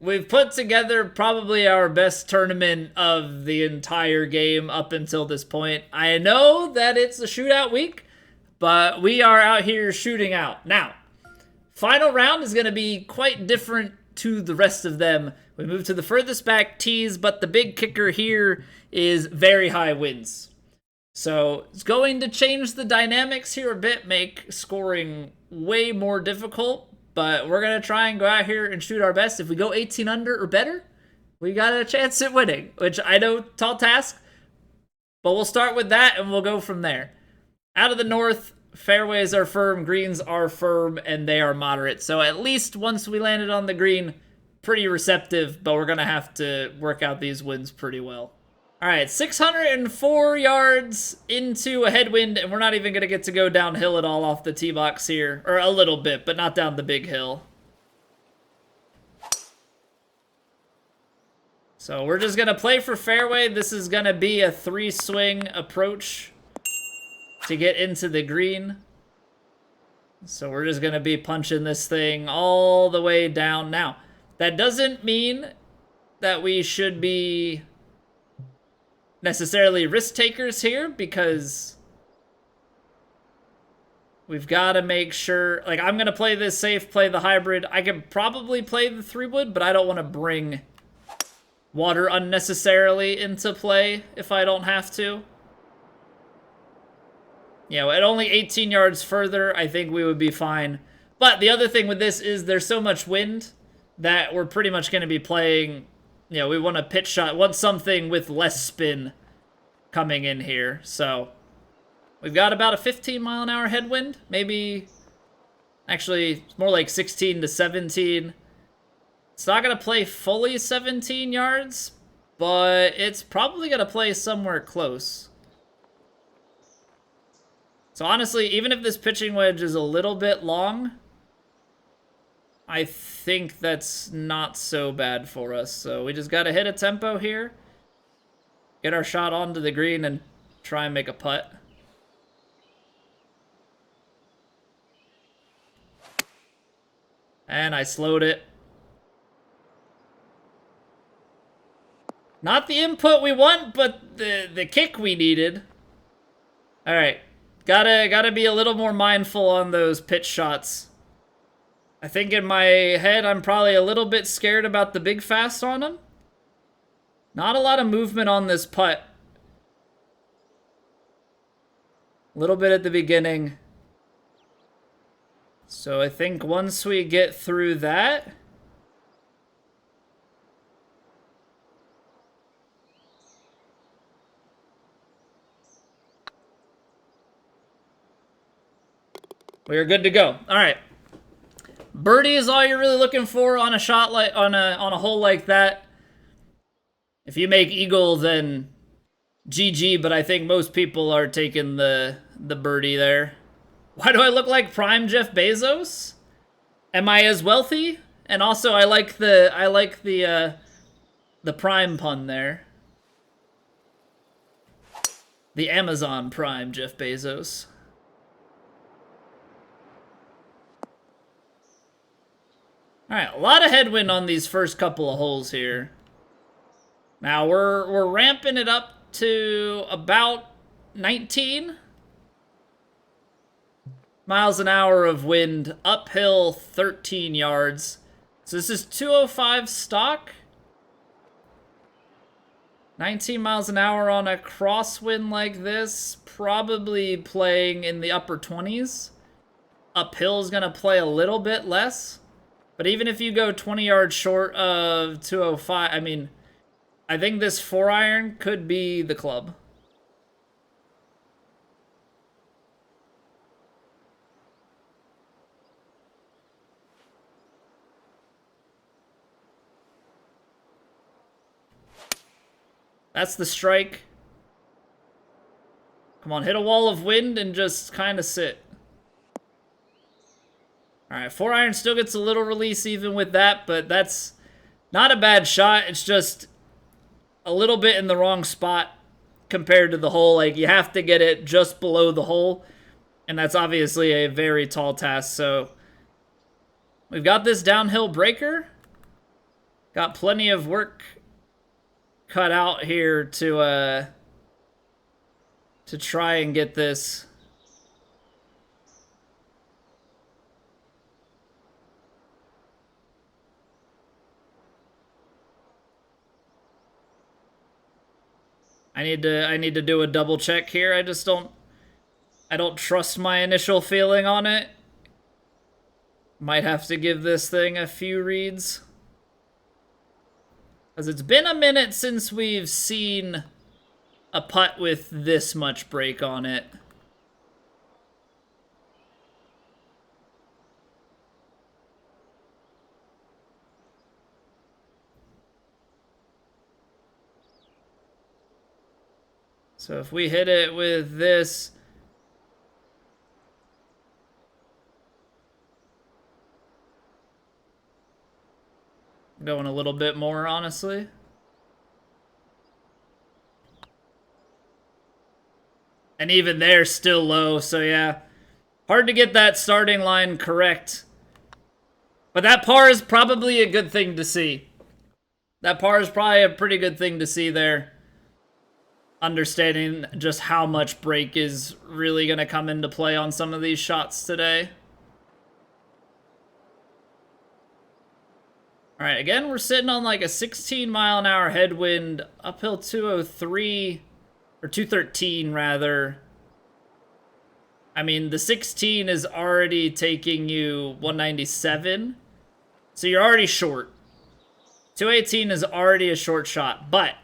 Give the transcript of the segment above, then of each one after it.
We've put together probably our best tournament of the entire game up until this point. I know that it's a shootout week, but we are out here shooting out. Now, final round is going to be quite different to the rest of them. We move to the furthest back tees, but the big kicker here is very high winds. So it's going to change the dynamics here a bit, make scoring way more difficult. But we're going to try and go out here and shoot our best. If we go 18 under or better, we got a chance at winning, which I know, tall task. But we'll start with that and we'll go from there. Out of the north, fairways are firm, greens are firm, and they are moderate. So at least once we landed on the green, pretty receptive, but we're going to have to work out these winds pretty well. All right, 604 yards into a headwind, and we're not even going to get to go downhill at all off the tee box here. Or a little bit, but not down the big hill. So we're just going to play for fairway. This is going to be a 3-swing approach to get into the green. So we're just going to be punching this thing all the way down. Now, that doesn't mean that we should be necessarily risk takers here, because we've got to make sure, like, I'm going to play this safe, play the hybrid. I can probably play the 3-wood, but I don't want to bring water unnecessarily into play if I don't have to. You know, at only 18 yards further, I think we would be fine. But the other thing with this is there's so much wind that we're pretty much going to be playing. You know, we want a pitch shot, want something with less spin coming in here. So we've got about a 15-mile-an-hour headwind. Maybe, actually, it's more like 16 to 17. It's not going to play fully 17 yards, but it's probably going to play somewhere close. So honestly, even if this pitching wedge is a little bit long, I think that's not so bad for us. So we just got to hit a tempo here, get our shot onto the green, and try and make a putt. And I slowed it. Not the input we want, but the kick we needed. All right, gotta be a little more mindful on those pitch shots. I think in my head, I'm probably a little bit scared about the big fast on him. Not a lot of movement on this putt. A little bit at the beginning. So I think once we get through that, we are good to go. All right. Birdie is all you're really looking for on a shot like on a hole like that. If you make eagle, then GG, but I think most people are taking the birdie there. Why do I look like prime Jeff Bezos? Am I as wealthy? And also I like the prime pun there. The Amazon Prime Jeff Bezos. Alright, a lot of headwind on these first couple of holes here. Now, we're ramping it up to about 19 miles an hour of wind, uphill 13 yards. So this is 205 stock. 19 miles an hour on a crosswind like this, probably playing in the upper 20s. Uphill is going to play a little bit less. But even if you go 20 yards short of 205, I mean, I think this 4-iron could be the club. That's the strike. Come on, hit a wall of wind and just kind of sit. Alright, 4-iron still gets a little release even with that, but that's not a bad shot. It's just a little bit in the wrong spot compared to the hole. Like, you have to get it just below the hole, and that's obviously a very tall task. So we've got this downhill breaker. Got plenty of work cut out here to try and get this. I need to do a double check here. I don't trust my initial feeling on it. Might have to give this thing a few reads. Because it's been a minute since we've seen a putt with this much break on it. So if we hit it with this, going a little bit more, honestly. And even there, still low, so yeah. Hard to get that starting line correct. But that par is probably a good thing to see. That par is probably a pretty good thing to see there. Understanding just how much break is really going to come into play on some of these shots today. All right, again, we're sitting on like a 16-mile-an-hour headwind, uphill 203, or 213 rather. I mean, the 16 is already taking you 197, so you're already short. 218 is already a short shot, but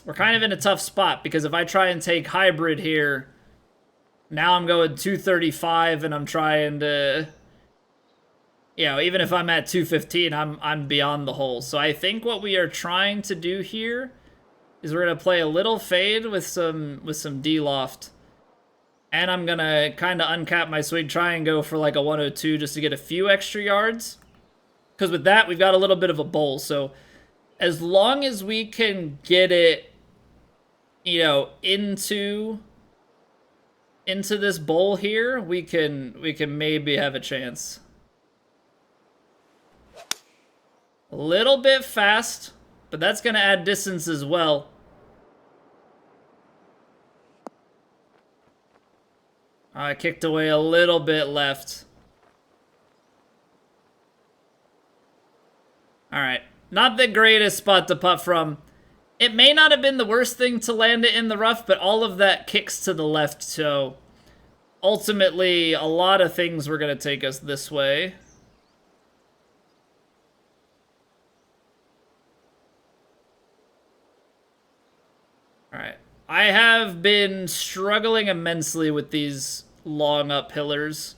we're kind of in a tough spot because if I try and take hybrid here, now I'm going 235 and I'm trying to, you know, even if I'm at 215, I'm beyond the hole. So I think what we are trying to do here is we're gonna play a little fade with some D-loft. And I'm gonna kind of uncap my swing, try and go for like a 102 just to get a few extra yards. Because with that, we've got a little bit of a bowl. So as long as we can get it, you know, into this bowl here, we can maybe have a chance. A little bit fast, but that's gonna add distance as well. I kicked away a little bit left. All right, not the greatest spot to putt from. It may not have been the worst thing to land it in the rough, but all of that kicks to the left, so ultimately a lot of things were going to take us this way. All right. I have been struggling immensely with these long uphillers.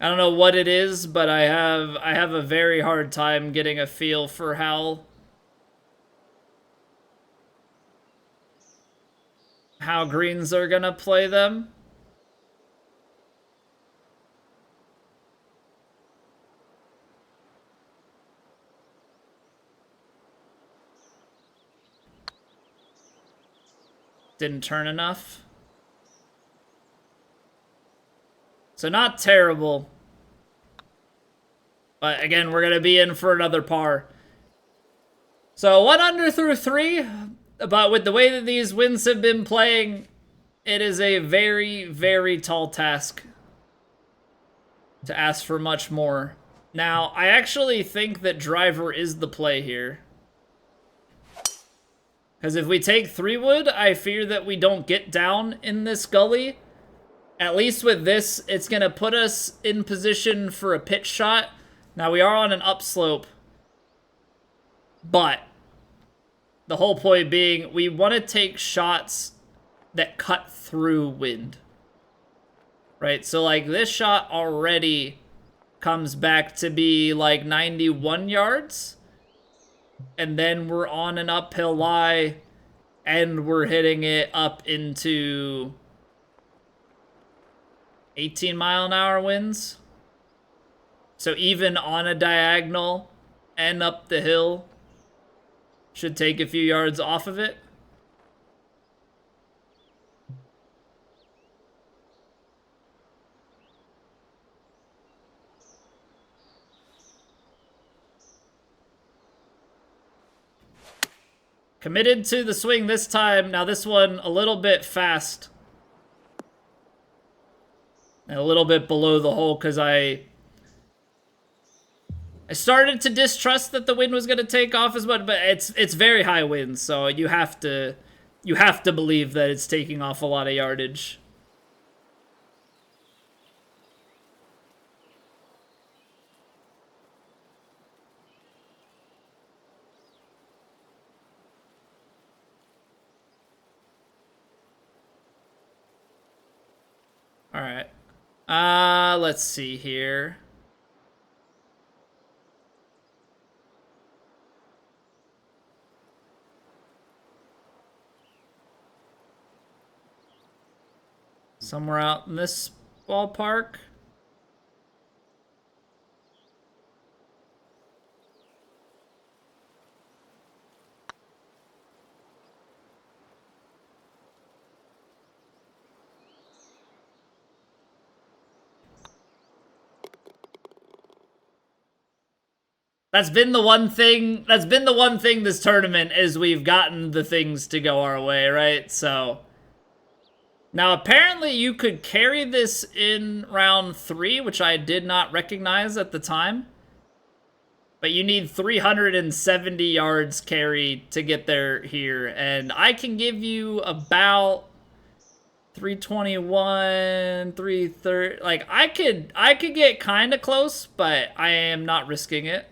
I don't know what it is, but I have a very hard time getting a feel for how greens are gonna play them. Didn't turn enough. So not terrible. But again, we're going to be in for another par. So 1 under through 3. But with the way that these winds have been playing, it is a very, very tall task to ask for much more. Now, I actually think that driver is the play here. Because if we take 3-wood, I fear that we don't get down in this gully. At least with this, it's going to put us in position for a pitch shot. Now, we are on an upslope. But the whole point being, we want to take shots that cut through wind. Right? So, like, this shot already comes back to be, like, 91 yards. And then we're on an uphill lie, and we're hitting it up into 18-mile-an-hour winds. So even on a diagonal and up the hill, should take a few yards off of it. Committed to the swing this time. Now this one a little bit fast. And a little bit below the hole because I started to distrust that the wind was going to take off as much, but it's very high winds, so you have to believe that it's taking off a lot of yardage. All right. Let's see here. Somewhere out in this ballpark. That's been the one thing this tournament is we've gotten the things to go our way, right? So now apparently you could carry this in round 3, which I did not recognize at the time. But you need 370 yards carry to get there here, and I can give you about 321, 330. Like I could get kind of close, but I am not risking it.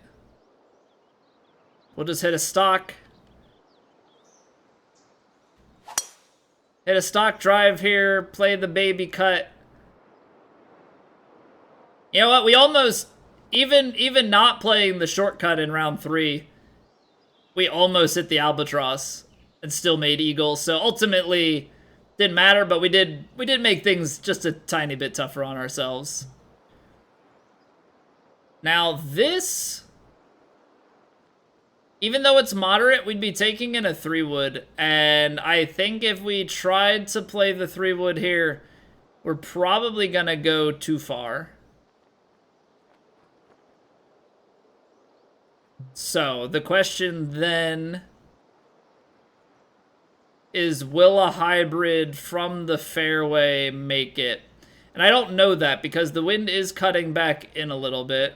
We'll just hit a stock. Hit a stock drive here, play the baby cut. You know what? We almost, even not playing the shortcut in round 3, we almost hit the albatross and still made eagle. So ultimately, didn't matter, but we did make things just a tiny bit tougher on ourselves. Now this, even though it's moderate, we'd be taking in a 3-wood. And I think if we tried to play the 3-wood here, we're probably going to go too far. So the question then is, will a hybrid from the fairway make it? And I don't know that because the wind is cutting back in a little bit.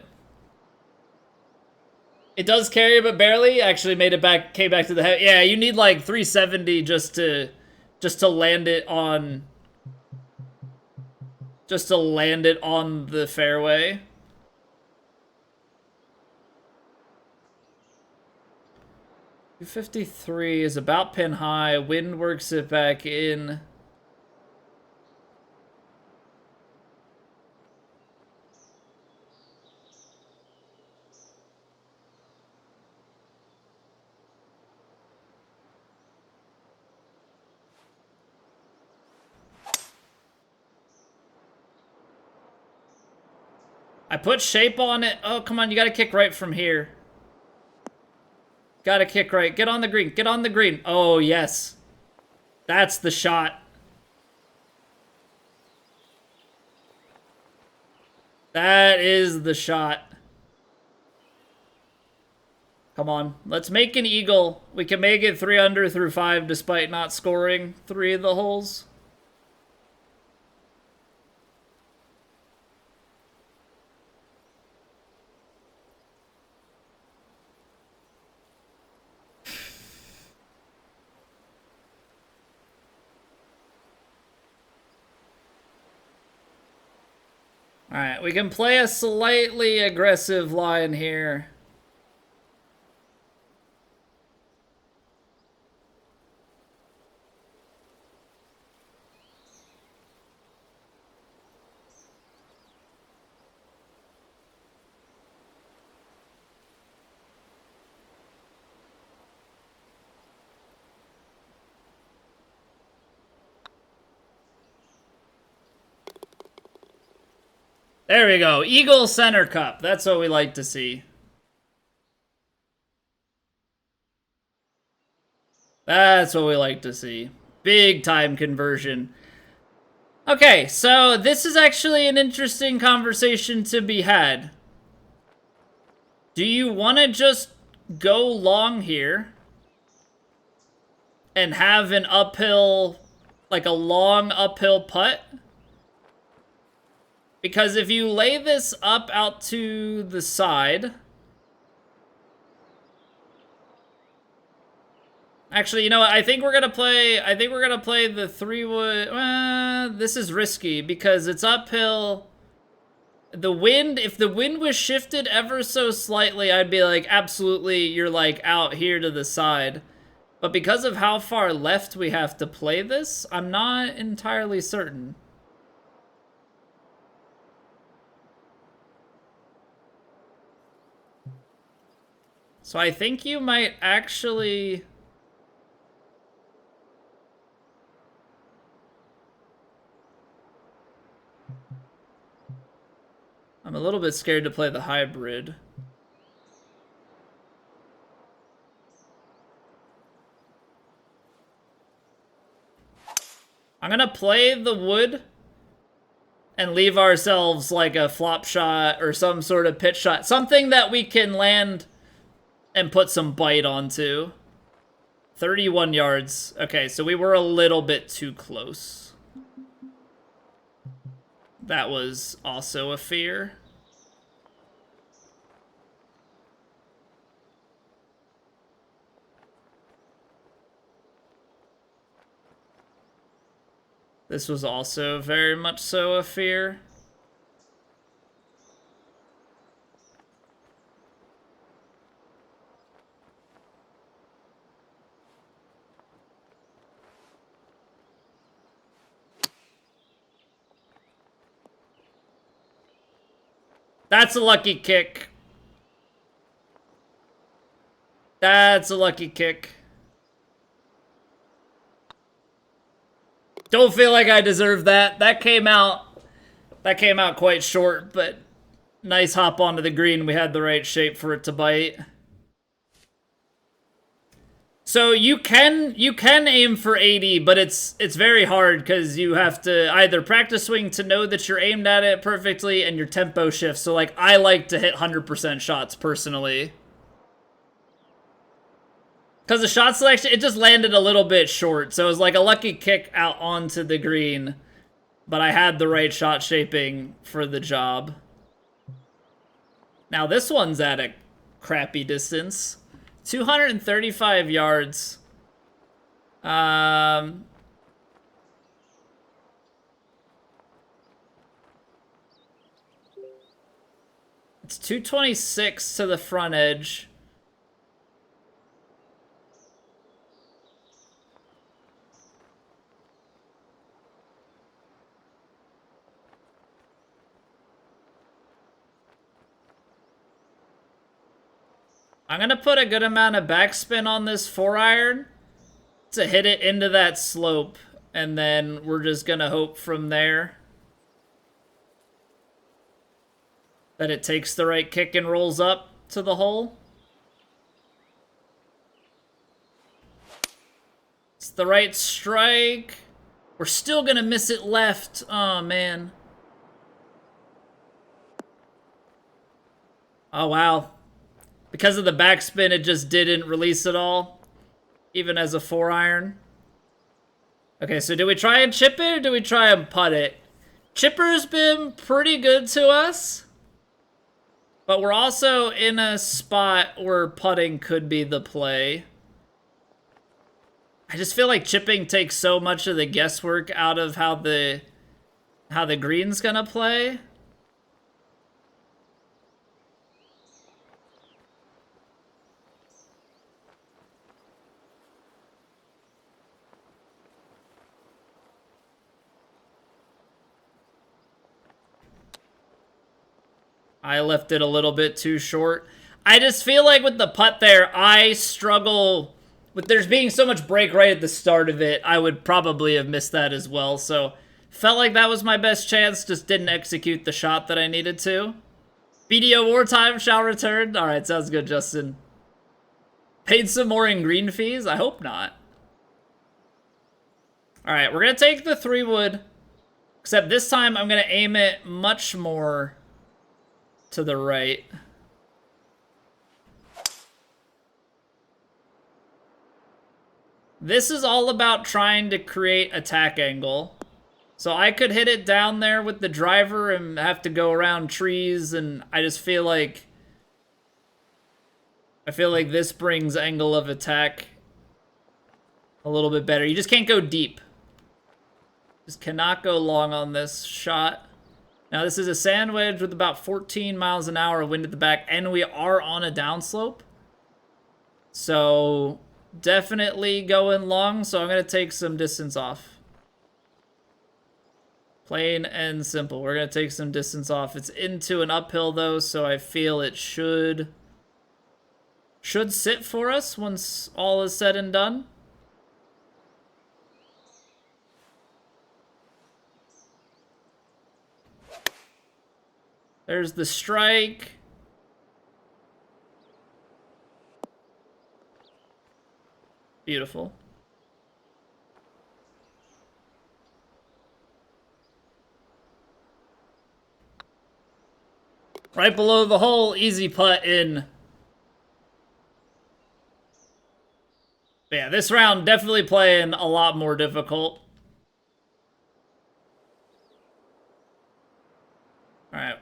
It does carry, but barely. Actually made it back, came back to the head. Yeah, you need like 370 just to land it on, the fairway. .253 is about pin high. Wind works it back in. I put shape on it. Oh, come on. You got to kick right from here. Got to kick right. Get on the green. Get on the green. Oh, yes. That's the shot. That is the shot. Come on. Let's make an eagle. We can make it 3 under through 5 despite not scoring 3 of the holes. Alright, we can play a slightly aggressive line here. There we go. Eagle center cup. That's what we like to see. That's what we like to see. Big time conversion. Okay, so this is actually an interesting conversation to be had. Do you want to just go long here and have an uphill, like a long uphill putt. Because if you lay this up out to the side... Actually, you know what? I think we're gonna play the 3-wood. This is risky because it's uphill. The wind, if the wind was shifted ever so slightly, I'd be like, absolutely, you're like out here to the side. But because of how far left we have to play this, I'm not entirely certain. So I think you might actually... I'm a little bit scared to play the hybrid. I'm gonna play the wood and leave ourselves like a flop shot or some sort of pitch shot. Something that we can land and put some bite onto. 31 yards. Okay, so we were a little bit too close. That was also a fear. This was also very much so a fear. That's a lucky kick. That's a lucky kick. Don't feel like I deserve that. That came out quite short, but nice hop onto the green. We had the right shape for it to bite. So you can aim for 80, but it's very hard because you have to either practice swing to know that you're aimed at it perfectly and your tempo shifts. So like I like to hit 100% shots personally. Because the shot selection, it just landed a little bit short. So it was like a lucky kick out onto the green. But I had the right shot shaping for the job. Now this one's at a crappy distance. 235 yards. It's 226 to the front edge. I'm going to put a good amount of backspin on this 4-iron to hit it into that slope, and then we're just going to hope from there that it takes the right kick and rolls up to the hole. It's the right strike. We're still going to miss it left. Oh, man. Oh, wow. Because of the backspin, it just didn't release at all, even as a 4-iron. Okay, so do we try and chip it, or do we try and putt it? Chipper's been pretty good to us, but we're also in a spot where putting could be the play. I just feel like chipping takes so much of the guesswork out of how the green's gonna play. I left it a little bit too short. I just feel like with the putt there, I struggle with there's being so much break right at the start of it. I would probably have missed that as well. So felt like that was my best chance. Just didn't execute the shot that I needed to. BDO wartime shall return. All right, sounds good, Justin. Paid some more in green fees? I hope not. All right, we're going to take the 3-wood. Except this time I'm going to aim it much more to the right. This is all about trying to create attack angle. So I could hit it down there with the driver and have to go around trees, and I just feel like... I feel like this brings angle of attack a little bit better. You just can't go deep. Just cannot go long on this shot. Now this is a sand wedge with about 14 miles an hour of wind at the back, and we are on a downslope. So definitely going long, so I'm going to take some distance off. Plain and simple. We're going to take some distance off. It's into an uphill though, so I feel it should sit for us once all is said and done. There's the strike. Beautiful. Right below the hole, easy putt in. But yeah, this round definitely playing a lot more difficult. All right.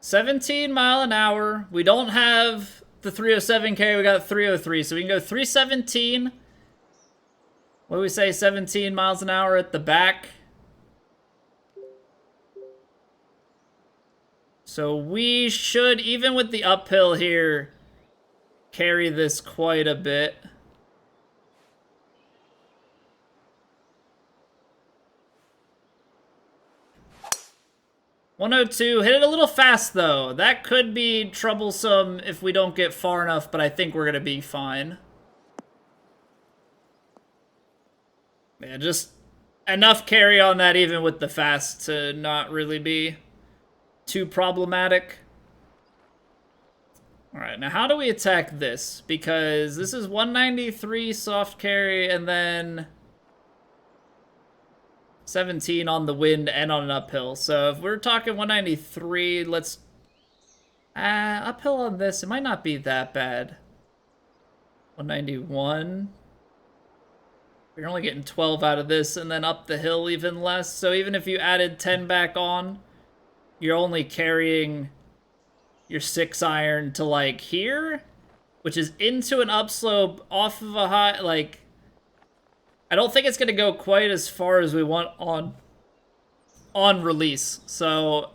17 mile an hour. We don't have the 307K. We got 303. So we can go 317. What do we say? 17 miles an hour at the back. So we should, even with the uphill here, carry this quite a bit. .102, hit it a little fast though. That could be troublesome if we don't get far enough, but I think we're gonna be fine. Yeah, just enough carry on that even with the fast to not really be too problematic. All right, now how do we attack this? Because this is 193 soft carry and then 17 on the wind and on an uphill. So if we're talking 193, let's... uphill on this, it might not be that bad. 191. You're only getting 12 out of this, and then up the hill even less. So even if you added 10 back on, you're only carrying your 6-iron to, like, here, which is into an upslope off of a high, like... I don't think it's going to go quite as far as we want on release. So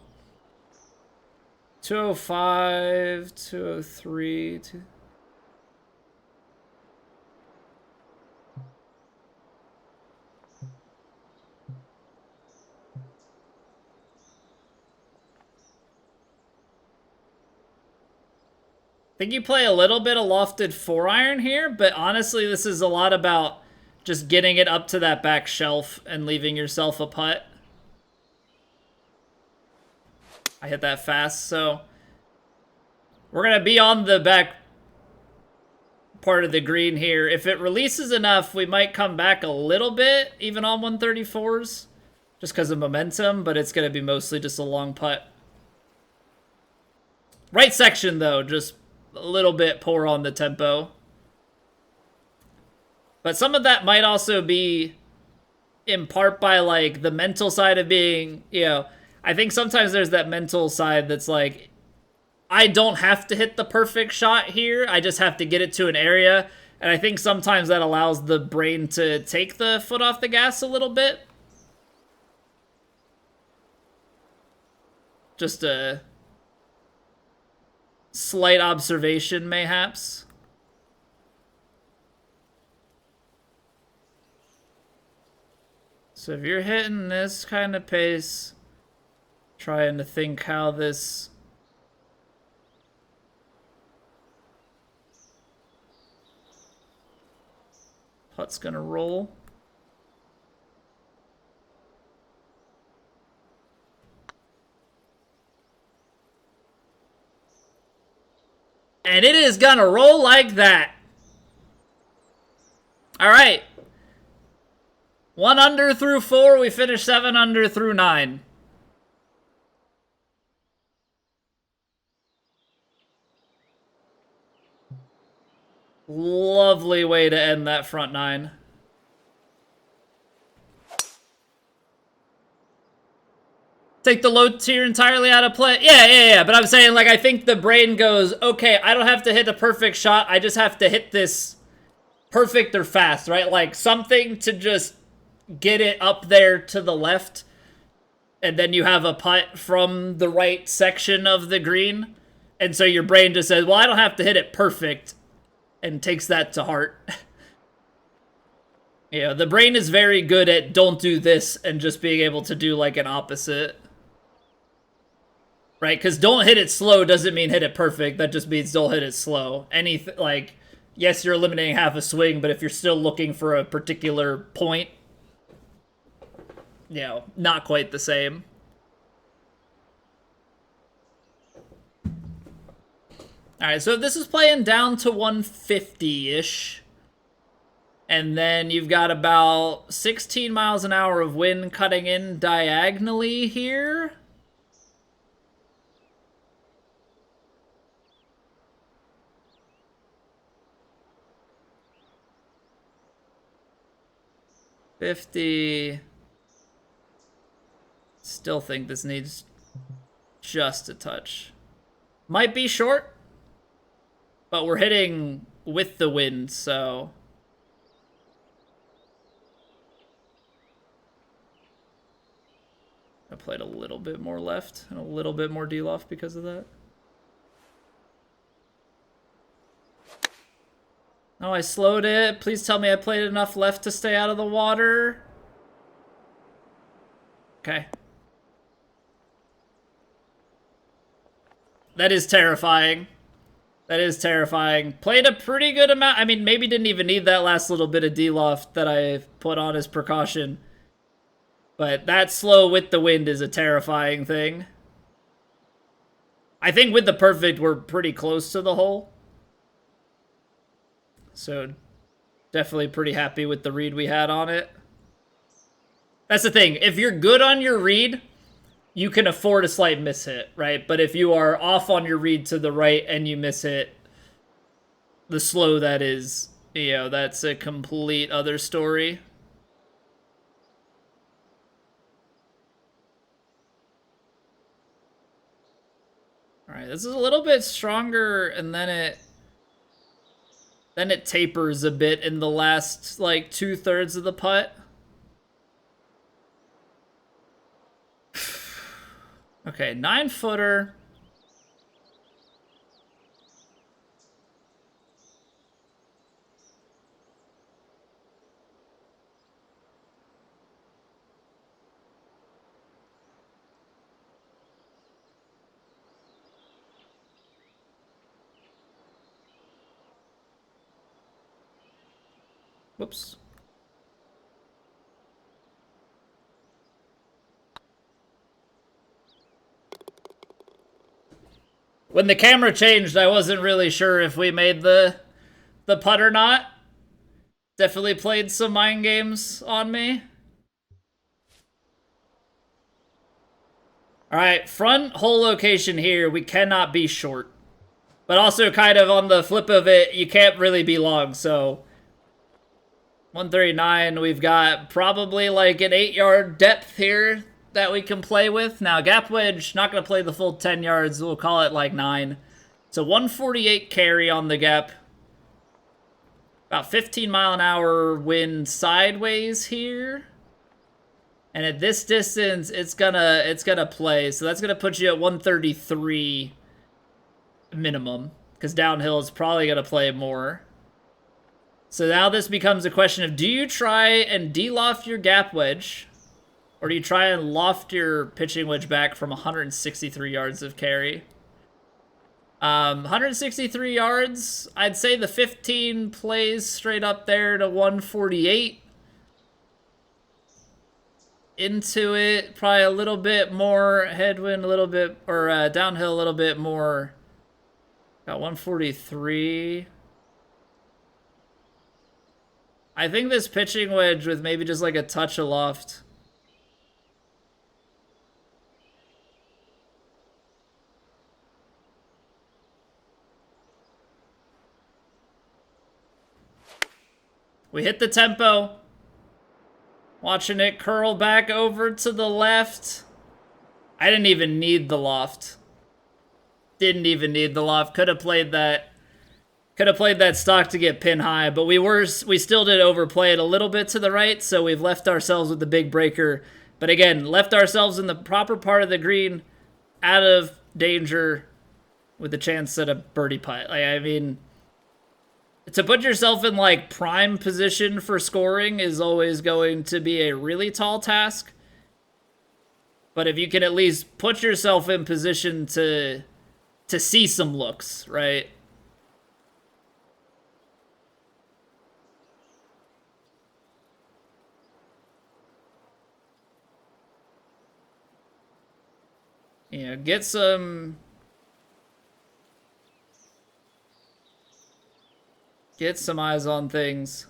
205, 203, I think you play a little bit of lofted 4-iron here, but honestly, this is a lot about just getting it up to that back shelf and leaving yourself a putt. I hit that fast, so we're going to be on the back part of the green here. If it releases enough, we might come back a little bit, even on 134s, just because of momentum, but it's going to be mostly just a long putt. Right section, though, just a little bit poor on the tempo. But some of that might also be in part by, like, the mental side of being, you know, I think sometimes there's that mental side that's like, I don't have to hit the perfect shot here. I just have to get it to an area. And I think sometimes that allows the brain to take the foot off the gas a little bit. Just a slight observation, mayhaps. So if you're hitting this kind of pace, trying to think how this putt's gonna roll. And it is gonna roll like that. All right. 1 under through 4. We finished 7 under through 9. Lovely way to end that front nine. Take the low tier entirely out of play. Yeah. But I'm saying, like, I think the brain goes, okay, I don't have to hit a perfect shot. I just have to hit this perfect or fast, right? Like, something to just get it up there to the left. And then you have a putt from the right section of the green. And so your brain just says, well, I don't have to hit it perfect. And takes that to heart. Yeah, the brain is very good at don't do this and just being able to do, like, an opposite. Right? Because don't hit it slow doesn't mean hit it perfect. That just means don't hit it slow. Anything, like, yes, you're eliminating half a swing, but if you're still looking for a particular point, you know, not quite the same. Alright, so this is playing down to 150-ish. And then you've got about 16 miles an hour of wind cutting in diagonally here. $50. Still think this needs just a touch. Might be short, but we're hitting with the wind, so... I played a little bit more left and a little bit more D-loft because of that. Oh, I slowed it. Please tell me I played enough left to stay out of the water. Okay. That is terrifying. That is terrifying. Played a pretty good amount. I mean, maybe didn't even need that last little bit of D-loft that I put on as precaution. But that slow with the wind is a terrifying thing. I think with the perfect, we're pretty close to the hole. So, definitely pretty happy with the read we had on it. That's the thing. If you're good on your read, you can afford a slight mishit, right? But if you are off on your read to the right and you miss it, the slow that is, you know, that's a complete other story. Alright, this is a little bit stronger, and then it tapers a bit in the last, like, 2/3 of the putt. Okay, 9-footer. Whoops. When the camera changed, I wasn't really sure if we made the putt or not. Definitely played some mind games on me. Alright, front hole location here. We cannot be short. But also kind of on the flip of it, you can't really be long, so... 139, we've got probably like an 8-yard depth here that we can play with. Now, gap wedge, not going to play the full 10 yards. We'll call it like 9. So 148 carry on the gap. About 15 mile an hour wind sideways here. And at this distance, it's gonna play. So that's gonna put you at 133 minimum. Because downhill is probably gonna play more. So now this becomes a question of, do you try and de-loft your gap wedge? Or do you try and loft your pitching wedge back from 163 yards of carry? 163 yards, I'd say the 15 plays straight up there to 148. Into it, probably a little bit more headwind, a little bit, or downhill a little bit more. Got 143. I think this pitching wedge with maybe just like a touch of loft. We hit the tempo. Watching it curl back over to the left. I didn't even need the loft. Didn't even need the loft. Could have played that. Could have played that stock to get pin high, but we still did overplay it a little bit to the right, so we've left ourselves with the big breaker. But again, left ourselves in the proper part of the green, out of danger, with a chance at a birdie putt. Like, I mean, to put yourself in like prime position for scoring is always going to be a really tall task. But if you can at least put yourself in position to see some looks, right? You know, get some eyes on things.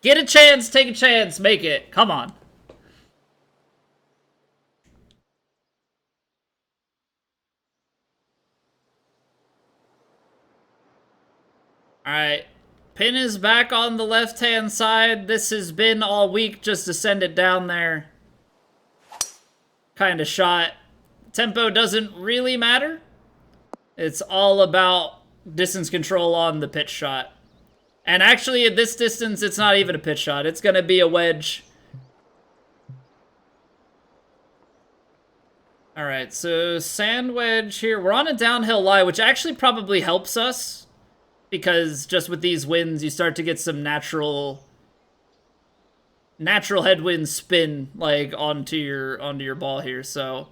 Get a chance, take a chance, make it. Come on. Alright. Pin is back on the left-hand side. This has been all week just to send it down there. Kind of shot. Tempo doesn't really matter. It's all about distance control on the pitch shot. And actually, at this distance, it's not even a pitch shot. It's going to be a wedge. All right, so sand wedge here. We're on a downhill lie, which actually probably helps us. Because just with these winds, you start to get some natural headwind spin like onto your ball here. So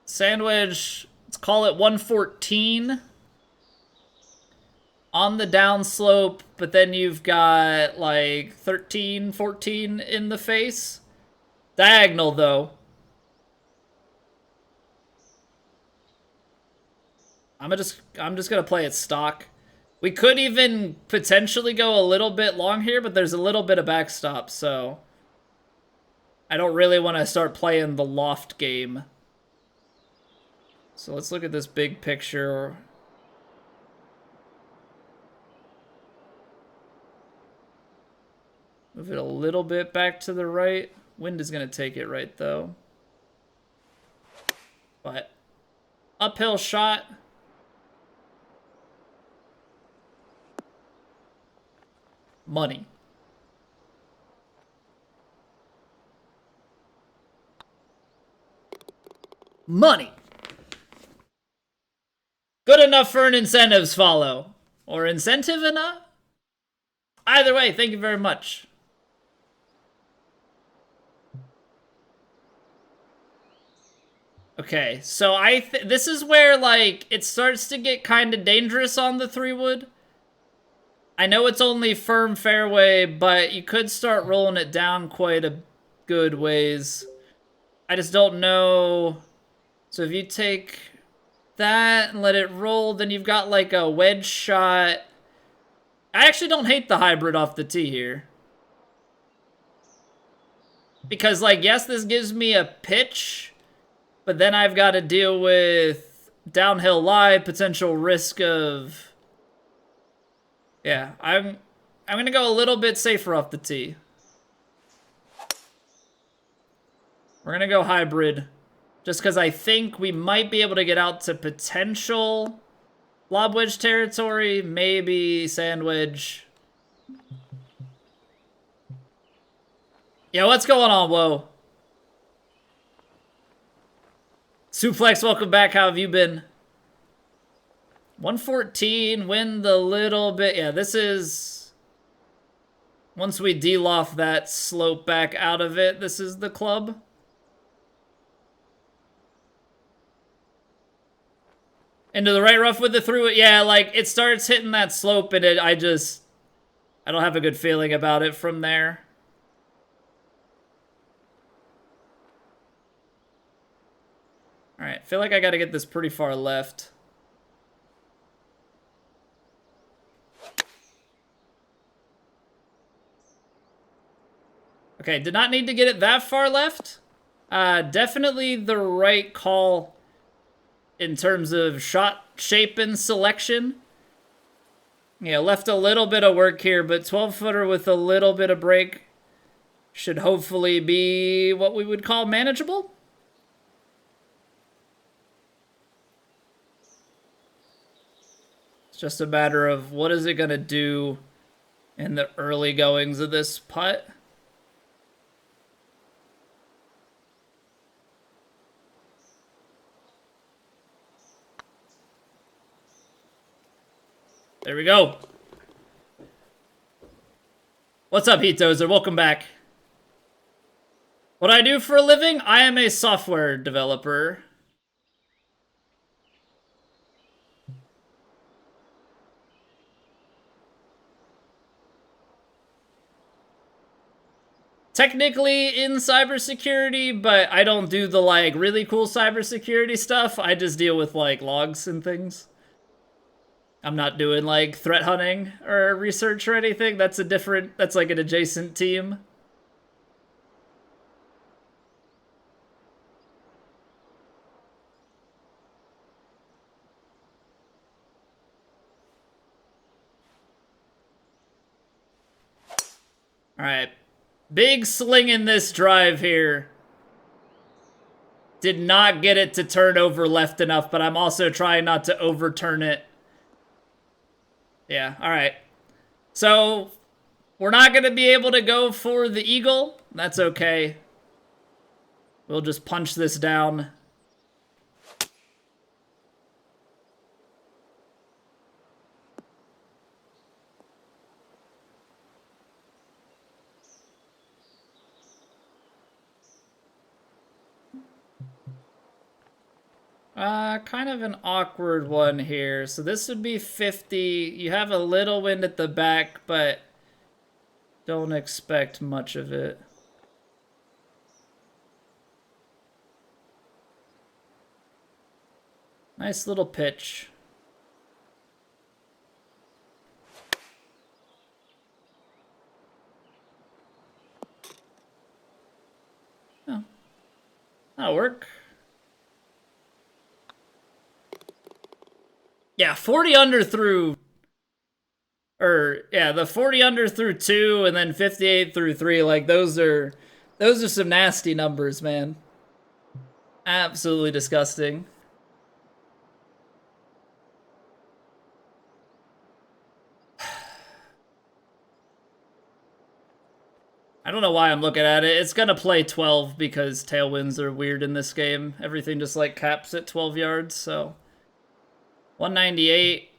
sand wedge, let's call it 114. On the downslope, but then you've got like 13, 14 in the face. Diagonal though. I'm just gonna play it stock. We could even potentially go a little bit long here, but there's a little bit of backstop, so I don't really want to start playing the loft game. So let's look at this big picture. Move it a little bit back to the right. Wind is going to take it right, though. But uphill shot. Money. Money. Good enough for an incentives follow. Or incentive enough? Either way, thank you very much. Okay, so this is where, like, it starts to get kind of dangerous on the 3-wood. I know it's only firm fairway, but you could start rolling it down quite a good ways. I just don't know. So if you take that and let it roll, then you've got, like, a wedge shot. I actually don't hate the hybrid off the tee here. Because, like, yes, this gives me a pitch, but then I've got to deal with downhill lie, potential risk of... Yeah, I'm going to go a little bit safer off the tee. We're going to go hybrid, just because I think we might be able to get out to potential lob wedge territory, maybe sand wedge. Yeah, what's going on, whoa? Suplex, welcome back. How have you been? 114, wind a little bit. Yeah, this is... Once we de-loft that slope back out of it, this is the club. Into the right rough with the through it. Yeah, like it starts hitting that slope and I don't have a good feeling about it from there. All right, feel like I got to get this pretty far left. Okay, did not need to get it that far left. Definitely the right call in terms of shot shape and selection. Yeah, left a little bit of work here, but 12-footer with a little bit of break should hopefully be what we would call manageable. It's just a matter of what is it going to do in the early goings of this putt. There we go. What's up, Heat Dozer? Welcome back. What I do for a living? I am a software developer. Technically in cybersecurity, but I don't do the like really cool cybersecurity stuff. I just deal with like logs and things. I'm not doing like threat hunting or research or anything. That's like an adjacent team. All right. Big sling in this drive here. Did not get it to turn over left enough, but I'm also trying not to overturn it. Yeah, all right. So, we're not going to be able to go for the eagle. That's okay. We'll just punch this down. Kind of an awkward one here. So this would be 50. You have a little wind at the back, but don't expect much of it. Nice little pitch. Oh, that'll work. Yeah, 40 under through, the 40 under through 2 and then 58 through 3, like those are some nasty numbers, man. Absolutely disgusting. I don't know why I'm looking at it. It's gonna play 12 because tailwinds are weird in this game. Everything just like caps at 12 yards, so 198,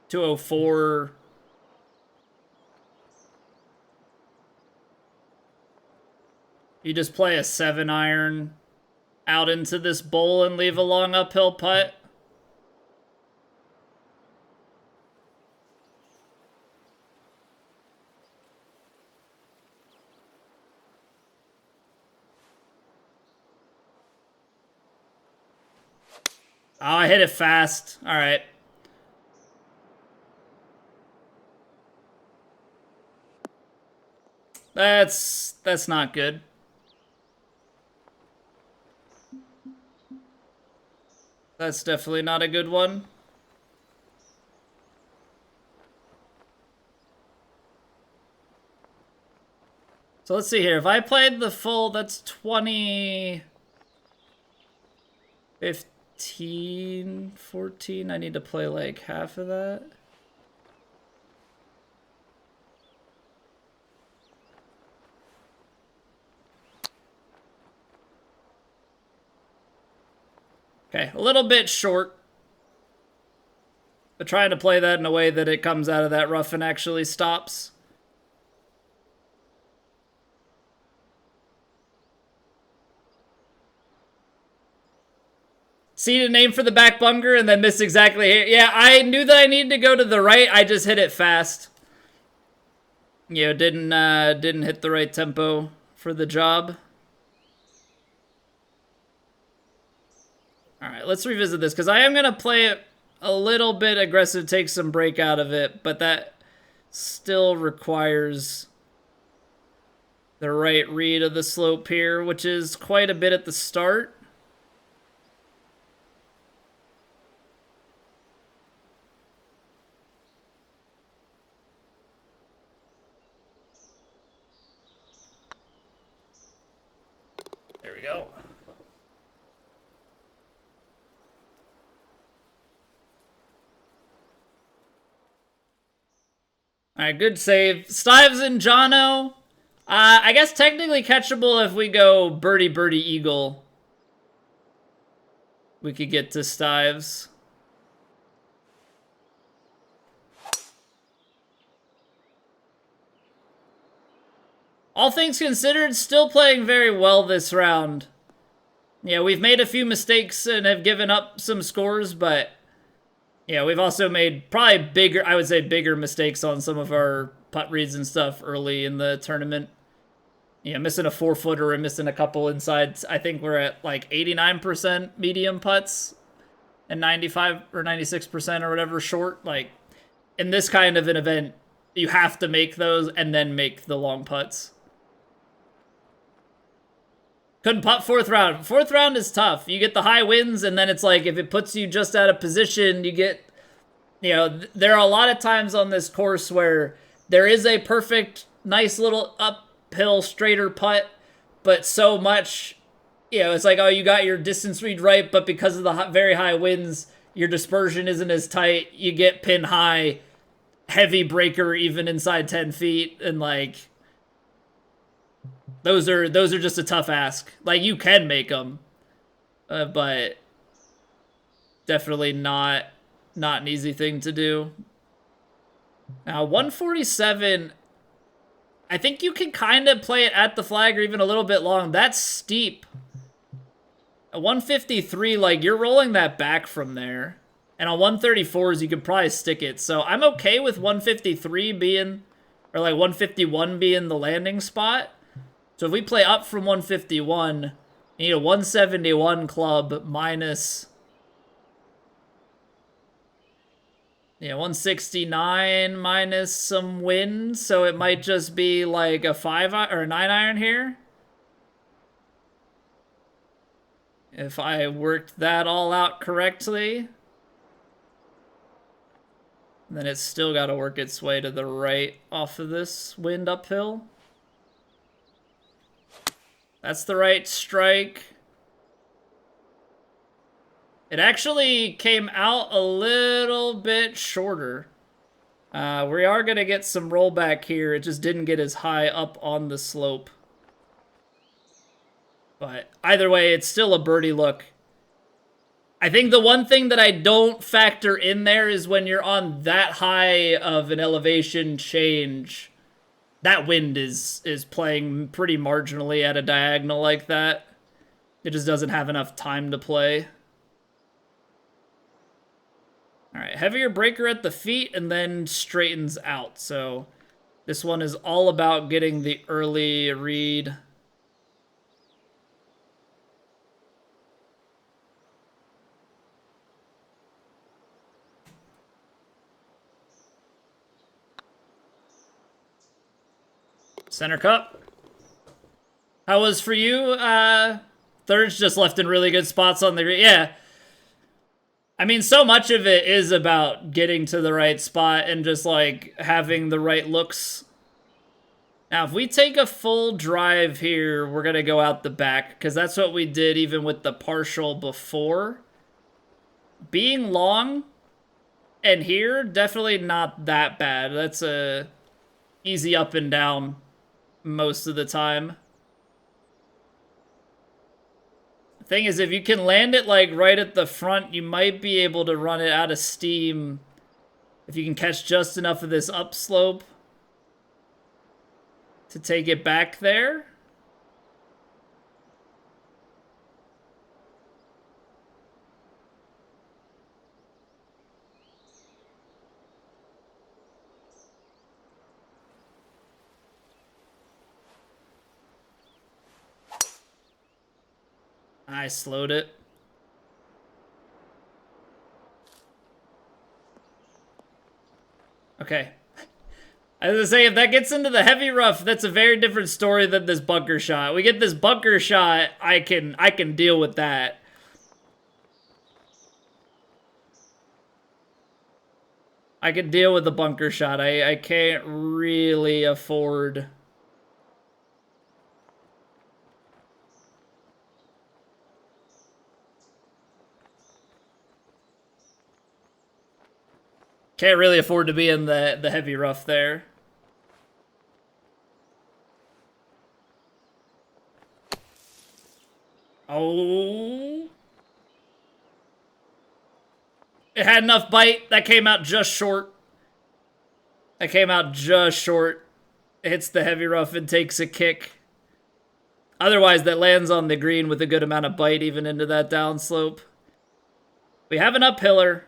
204. You just play a 7-iron out into this bowl and leave a long uphill putt. Oh, I hit it fast. All right. That's not good. That's definitely not a good one. So let's see here. If I played the full, that's 20, 15, 14. I need to play like half of that. Okay, a little bit short. But trying to play that in a way that it comes out of that rough and actually stops. See the name for the back bunker and then miss exactly here. Yeah, I knew that I needed to go to the right. I just hit it fast. You know, didn't hit the right tempo for the job. All right, let's revisit this because I am going to play it a little bit aggressive, take some break out of it, but that still requires the right read of the slope here, which is quite a bit at the start. There we go. All right, good save. Stives and Jono. I guess technically catchable if we go birdie, birdie, eagle. We could get to Stives. All things considered, still playing very well this round. Yeah, we've made a few mistakes and have given up some scores, but yeah, we've also made probably bigger, I would say bigger mistakes on some of our putt reads and stuff early in the tournament. Yeah, missing a 4-footer and missing a couple inside. I think we're at like 89% medium putts and 95 or 96% or whatever short. Like, in this kind of an event, you have to make those and then make the long putts. Couldn't putt fourth round. Fourth round is tough. You get the high winds, and then it's like if it puts you just out of position, you get, you know, there are a lot of times on this course where there is a perfect, nice little uphill, straighter putt, but so much, you know, it's like, oh, you got your distance read right, but because of the very high winds, your dispersion isn't as tight. You get pin high, heavy breaker even inside 10 feet, and like, those are just a tough ask. Like, you can make them, but definitely not an easy thing to do. Now, 147, I think you can kind of play it at the flag or even a little bit long. That's steep. At 153, like, you're rolling that back from there. And on 134s, you could probably stick it. So I'm okay with 153 being, or like 151 being the landing spot. So if we play up from 151, you need a 171 club minus, yeah, 169 minus some wind. So it might just be like a 5 or a 9 iron here. If I worked that all out correctly, then it's still got to work its way to the right off of this wind uphill. That's the right strike. It actually came out a little bit shorter. We are going to get some rollback here. It just didn't get as high up on the slope. But either way, it's still a birdie look. I think the one thing that I don't factor in there is when you're on that high of an elevation change, that wind is playing pretty marginally at a diagonal like that. It just doesn't have enough time to play. All right, heavier breaker at the feet and then straightens out. So this one is all about getting the early read. Center cup. How was for you? Thirds just left in really good spots on the... Yeah. I mean, so much of it is about getting to the right spot and just, like, having the right looks. Now, if we take a full drive here, we're going to go out the back, because that's what we did even with the partial before. Being long and here, definitely not that bad. That's a easy up and down most of the time. The thing is, if you can land it like right at the front, you might be able to run it out of steam if you can catch just enough of this upslope to take it back there. I slowed it. Okay. I was gonna say, if that gets into the heavy rough, that's a very different story than this bunker shot. We get this bunker shot, I can deal with that. I can deal with the bunker shot. I can't really afford... Can't really afford to be in the heavy rough there. Oh. It had enough bite. That came out just short. That came out just short. It hits the heavy rough and takes a kick. Otherwise, that lands on the green with a good amount of bite even into that downslope. We have an uphiller.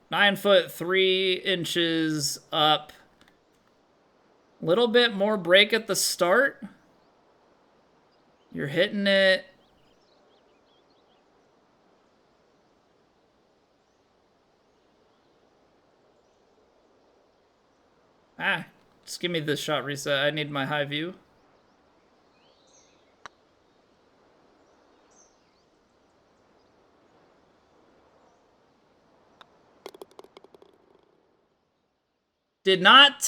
9 foot 3 inches up. Little bit more break at the start. You're hitting it. Just give me the shot reset. I need my high view. Did not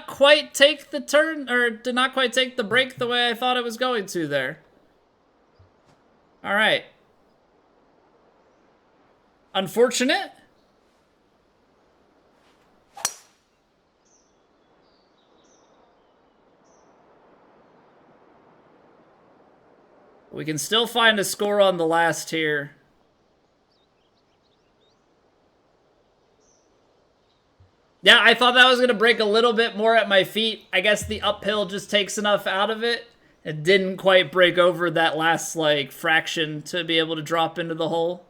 quite take the turn, or did not quite take the break the way I thought it was going to there. All right. Unfortunate. We can still find a score on the last here. Yeah, I thought that was going to break a little bit more at my feet. I guess the uphill just takes enough out of it. It didn't quite break over that last, like, fraction to be able to drop into the hole.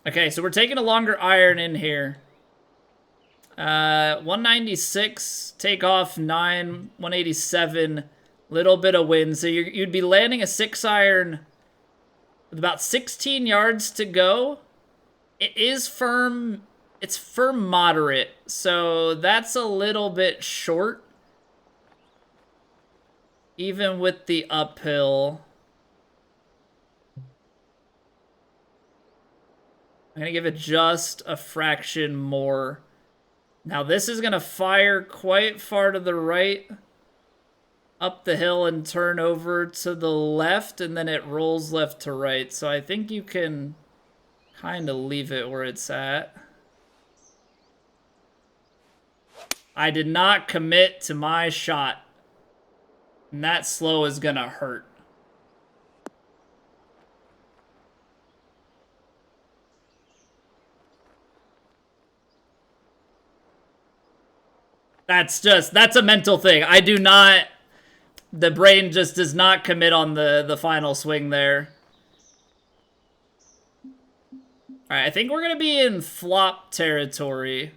Okay, so we're taking a longer iron in here. 196, take off 9, 187, little bit of wind. So you'd be landing a 6 iron with about 16 yards to go. It is firm. It's firm moderate, so that's a little bit short. Even with the uphill. I'm going to give it just a fraction more. Now this is going to fire quite far to the right. Up the hill and turn over to the left, and then it rolls left to right. So I think you can kind of leave it where it's at. I did not commit to my shot. And that slow is gonna hurt. That's a mental thing. I do not, the brain just does not commit on the final swing there. All right, I think we're gonna be in flop territory.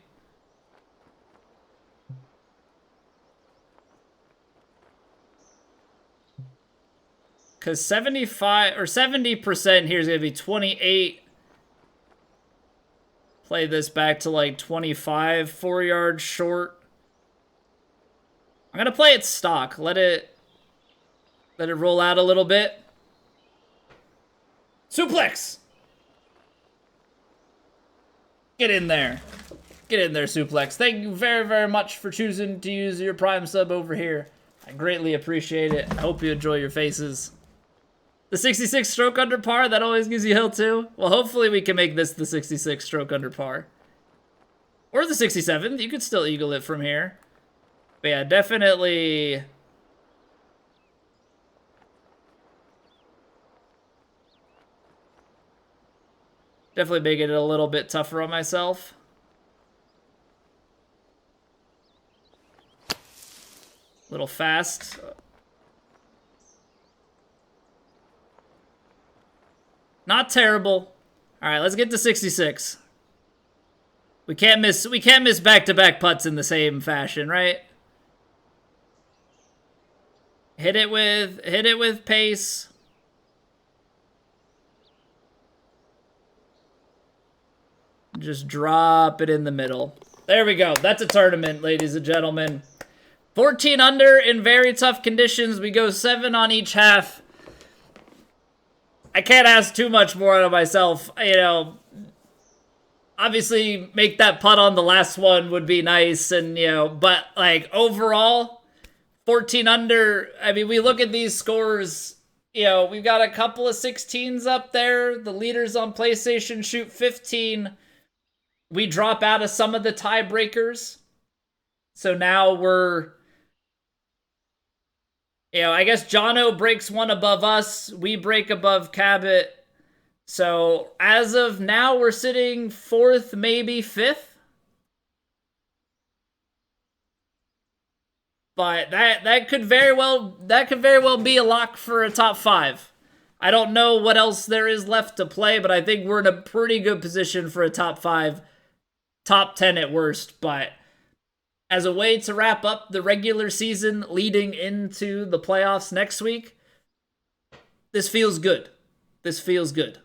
Because 75 or 70% here is going to be 28. Play this back to like 25, 4 yards short. I'm going to play it stock. Let it roll out a little bit. Suplex! Get in there. Get in there, Suplex. Thank you very, very much for choosing to use your Prime sub over here. I greatly appreciate it. I hope you enjoy your faces. The 66 stroke under par, that always gives you hell too. Well, hopefully we can make this the 66 stroke under par. Or the 67. You could still eagle it from here. But yeah, definitely... Definitely making it a little bit tougher on myself. A little fast. Not terrible. All right, let's get to 66. We can't miss back-to-back putts in the same fashion, right? Hit it with pace. Just drop it in the middle. There we go. That's a tournament, ladies and gentlemen. 14 under in very tough conditions. We go 7 on each half. I can't ask too much more out of myself. You know, obviously make that putt on the last one would be nice. And, you know, but like overall, 14 under. I mean, we look at these scores, you know, we've got a couple of 16s up there. The leaders on PlayStation shoot 15. We drop out of some of the tiebreakers. So now we're, you know, I guess Jono breaks one above us. We break above Cabot. So as of now, we're sitting 4th, maybe 5th. But that could very well be a lock for a top 5. I don't know what else there is left to play, but I think we're in a pretty good position for a top 5, top 10 at worst. But as a way to wrap up the regular season leading into the playoffs next week, this feels good. This feels good.